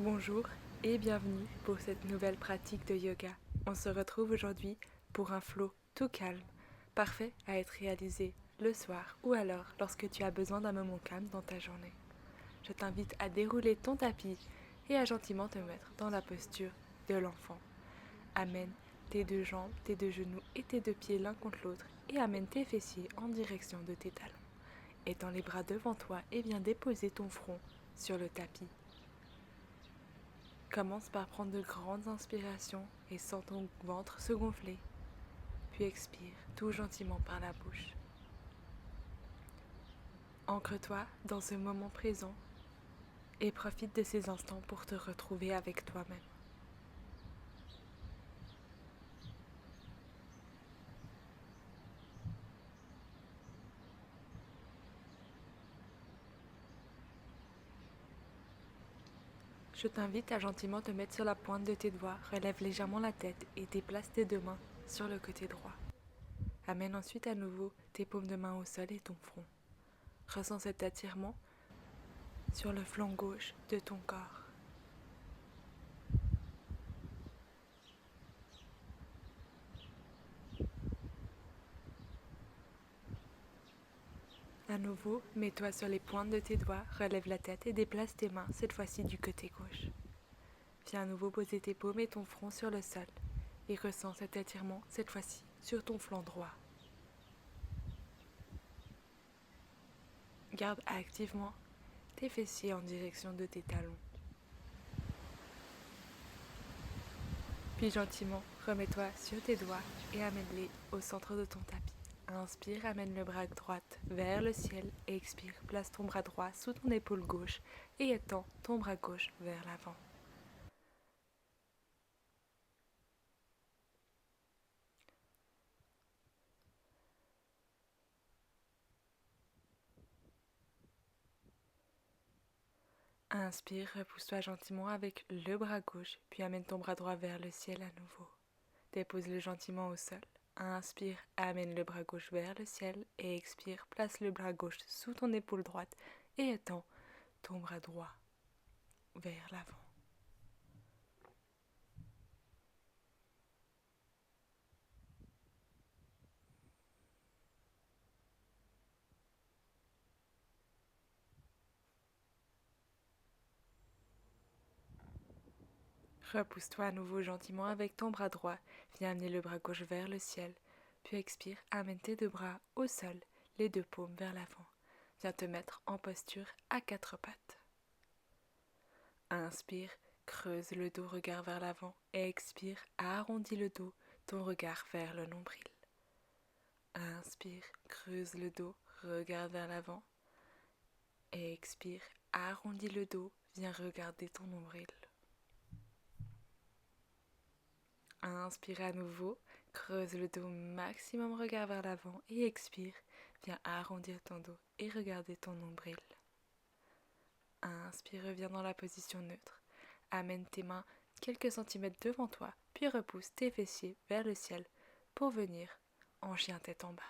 Bonjour et bienvenue pour cette nouvelle pratique de yoga. On se retrouve aujourd'hui pour un flow tout calme, parfait à être réalisé le soir ou alors lorsque tu as besoin d'un moment calme dans ta journée. Je t'invite à dérouler ton tapis et à gentiment te mettre dans la posture de l'enfant. Amène tes deux jambes, tes deux genoux et tes deux pieds l'un contre l'autre et amène tes fessiers en direction de tes talons. Étends les bras devant toi et viens déposer ton front sur le tapis. Commence par prendre de grandes inspirations et sens ton ventre se gonfler. Puis expire tout gentiment par la bouche. Ancre-toi dans ce moment présent et profite de ces instants pour te retrouver avec toi-même. Je t'invite à gentiment te mettre sur la pointe de tes doigts, relève légèrement la tête et déplace tes deux mains sur le côté droit. Amène ensuite à nouveau tes paumes de main au sol et ton front. Ressens cet attirement sur le flanc gauche de ton corps. À nouveau, mets-toi sur les pointes de tes doigts, relève la tête et déplace tes mains, cette fois-ci du côté gauche. Viens à nouveau poser tes paumes et ton front sur le sol et ressens cet étirement, cette fois-ci, sur ton flanc droit. Garde activement tes fessiers en direction de tes talons. Puis gentiment, remets-toi sur tes doigts et amène-les au centre de ton tapis. Inspire, amène le bras droit vers le ciel et expire, place ton bras droit sous ton épaule gauche et étends ton bras gauche vers l'avant. Inspire, repousse-toi gentiment avec le bras gauche, puis amène ton bras droit vers le ciel à nouveau. Dépose-le gentiment au sol. Inspire, amène le bras gauche vers le ciel et expire, place le bras gauche sous ton épaule droite et étends ton bras droit vers l'avant. Repousse-toi à nouveau gentiment avec ton bras droit. Viens amener le bras gauche vers le ciel. Puis expire, amène tes deux bras au sol, les deux paumes vers l'avant. Viens te mettre en posture à quatre pattes. Inspire, creuse le dos, regard vers l'avant. Et expire, arrondis le dos, ton regard vers le nombril. Inspire, creuse le dos, regarde vers l'avant. Et expire, arrondis le dos, viens regarder ton nombril. Inspire à nouveau, creuse le dos maximum, regard vers l'avant et expire, viens arrondir ton dos et regarder ton nombril. Inspire, reviens dans la position neutre. Amène tes mains quelques centimètres devant toi, puis repousse tes fessiers vers le ciel pour venir en chien tête en bas.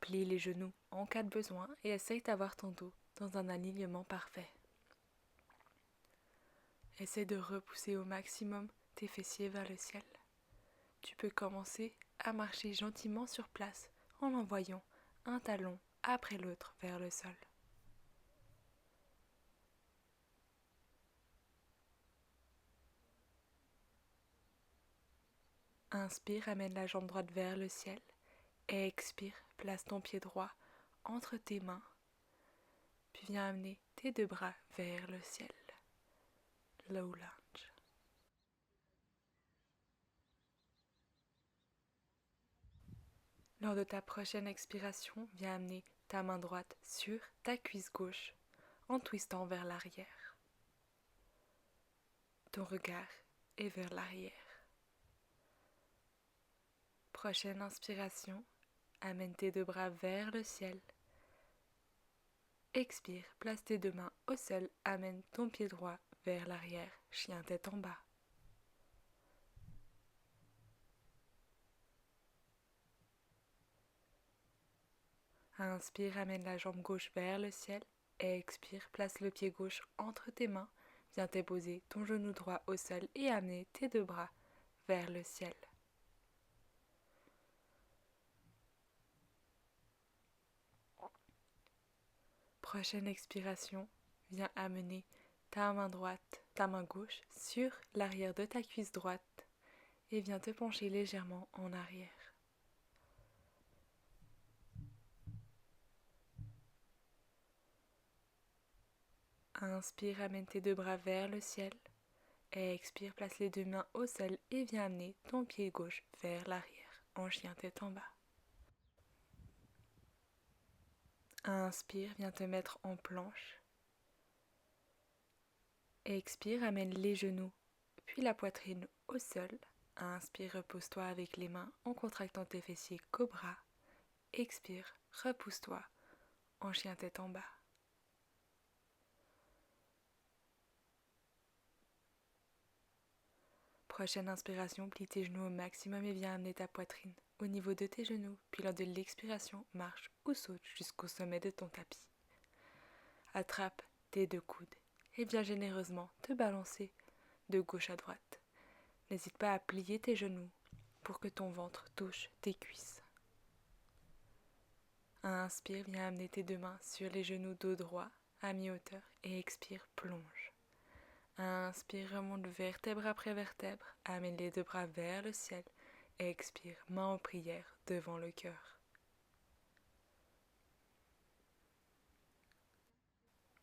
Plie les genoux en cas de besoin et essaye d'avoir ton dos dans un alignement parfait. Essaye de repousser au maximum tes fessiers vers le ciel. Tu peux commencer à marcher gentiment sur place en envoyant un talon après l'autre vers le sol. Inspire, amène la jambe droite vers le ciel et expire, place ton pied droit entre tes mains, puis viens amener tes deux bras vers le ciel. Low lunge. Lors de ta prochaine expiration, viens amener ta main droite sur ta cuisse gauche en twistant vers l'arrière. Ton regard est vers l'arrière. Prochaine inspiration, amène tes deux bras vers le ciel. Expire, place tes deux mains au sol, amène ton pied droit vers l'arrière, chien tête en bas. Inspire, amène la jambe gauche vers le ciel et expire, place le pied gauche entre tes mains, Viens déposer ton genou droit au sol et amener tes deux bras vers le ciel. Prochaine expiration, viens amener ta main droite, ta main gauche sur l'arrière de ta cuisse droite et viens te pencher légèrement en arrière. Inspire, amène tes deux bras vers le ciel. Expire, place les deux mains au sol et viens amener ton pied gauche vers l'arrière, en chien tête en bas. Inspire, viens te mettre en planche. Expire, amène les genoux, puis la poitrine au sol. Inspire, repose-toi avec les mains en contractant tes fessiers cobra. Expire, repousse-toi en chien tête en bas. Prochaine inspiration, plie tes genoux au maximum et viens amener ta poitrine au niveau de tes genoux. Puis lors de l'expiration, marche ou saute jusqu'au sommet de ton tapis. Attrape tes deux coudes et viens généreusement te balancer de gauche à droite. N'hésite pas à plier tes genoux pour que ton ventre touche tes cuisses. Inspire, viens amener tes deux mains sur les genoux dos droit à mi-hauteur et expire, plonge. Inspire, remonte vertèbre après vertèbre, amène les deux bras vers le ciel et expire, main en prière devant le cœur.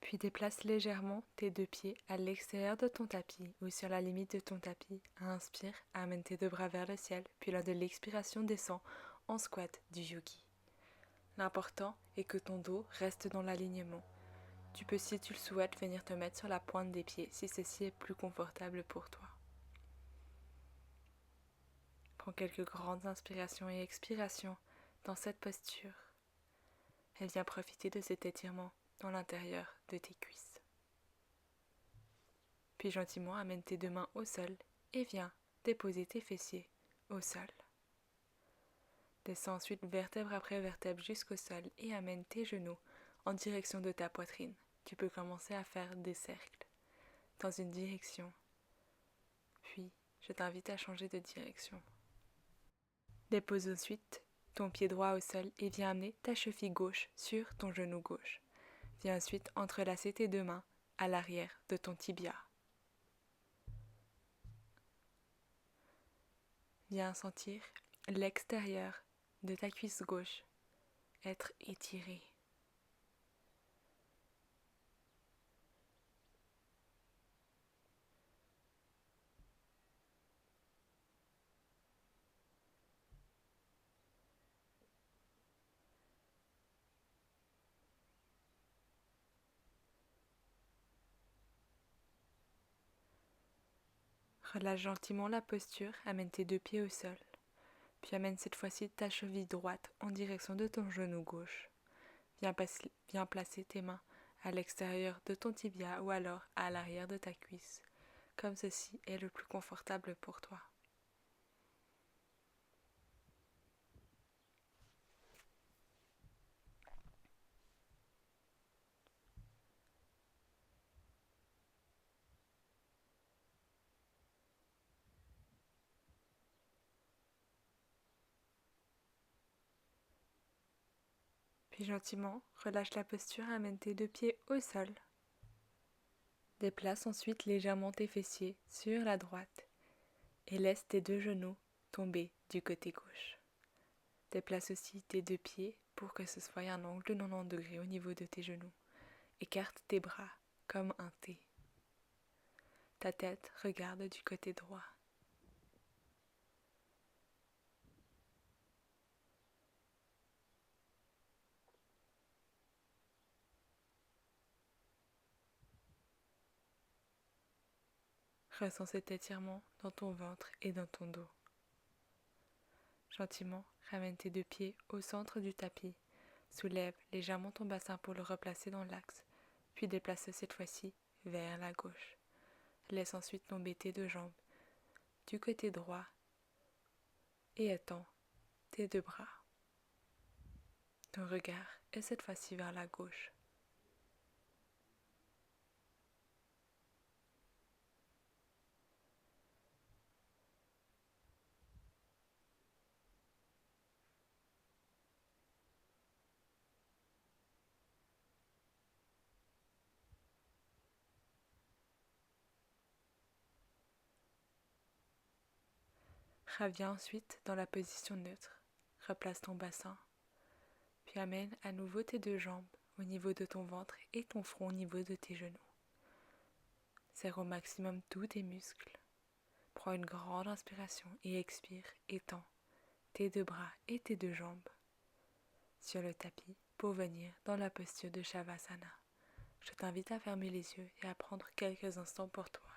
Puis déplace légèrement tes deux pieds à l'extérieur de ton tapis ou sur la limite de ton tapis. Inspire, amène tes deux bras vers le ciel, puis lors de l'expiration, descends en squat du yogi. L'important est que ton dos reste dans l'alignement. Tu peux, si tu le souhaites, venir te mettre sur la pointe des pieds si ceci est plus confortable pour toi. Prends quelques grandes inspirations et expirations dans cette posture et viens profiter de cet étirement dans l'intérieur de tes cuisses. Puis gentiment amène tes deux mains au sol et viens déposer tes fessiers au sol. Descends ensuite vertèbre après vertèbre jusqu'au sol et amène tes genoux en direction de ta poitrine. Tu peux commencer à faire des cercles dans une direction. Puis, je t'invite à changer de direction. Dépose ensuite ton pied droit au sol et viens amener ta cheville gauche sur ton genou gauche. Viens ensuite entrelacer tes deux mains à l'arrière de ton tibia. Viens sentir l'extérieur de ta cuisse gauche être étiré. Relâche gentiment la posture, amène tes deux pieds au sol, puis amène cette fois-ci ta cheville droite en direction de ton genou gauche. Viens placer tes mains à l'extérieur de ton tibia ou alors à l'arrière de ta cuisse, comme ceci est le plus confortable pour toi. Puis gentiment, relâche la posture, amène tes deux pieds au sol. Déplace ensuite légèrement tes fessiers sur la droite et laisse tes deux genoux tomber du côté gauche. Déplace aussi tes deux pieds pour que ce soit un angle de 90 degrés au niveau de tes genoux. Écarte tes bras comme un T. Ta tête regarde du côté droit. Ressens cet étirement dans ton ventre et dans ton dos. Gentiment, ramène tes deux pieds au centre du tapis. Soulève légèrement ton bassin pour le replacer dans l'axe, puis déplace cette fois-ci vers la gauche. Laisse ensuite tomber tes deux jambes du côté droit et étends tes deux bras. Ton regard est cette fois-ci vers la gauche. Reviens ensuite dans la position neutre. Replace ton bassin. Puis amène à nouveau tes deux jambes au niveau de ton ventre et ton front au niveau de tes genoux. Serre au maximum tous tes muscles. Prends une grande inspiration et expire, étends tes deux bras et tes deux jambes sur le tapis pour venir dans la posture de Shavasana. Je t'invite à fermer les yeux et à prendre quelques instants pour toi.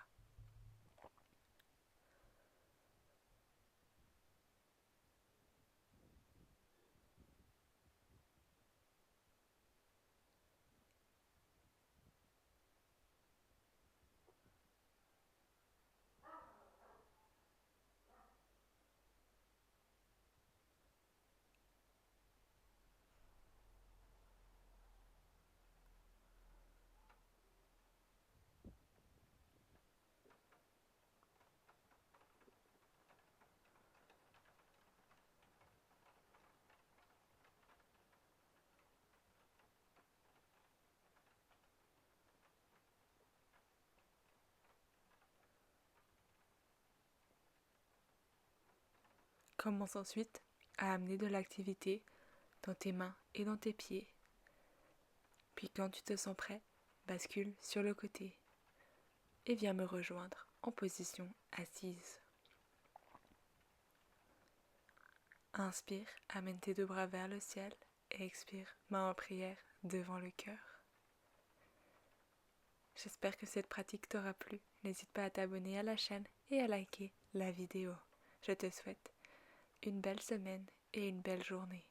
Commence ensuite à amener de l'activité dans tes mains et dans tes pieds. Puis quand tu te sens prêt, bascule sur le côté et viens me rejoindre en position assise. Inspire, amène tes deux bras vers le ciel et expire, main en prière devant le cœur. J'espère que cette pratique t'aura plu. N'hésite pas à t'abonner à la chaîne et à liker la vidéo. Je te souhaite une belle semaine et une belle journée.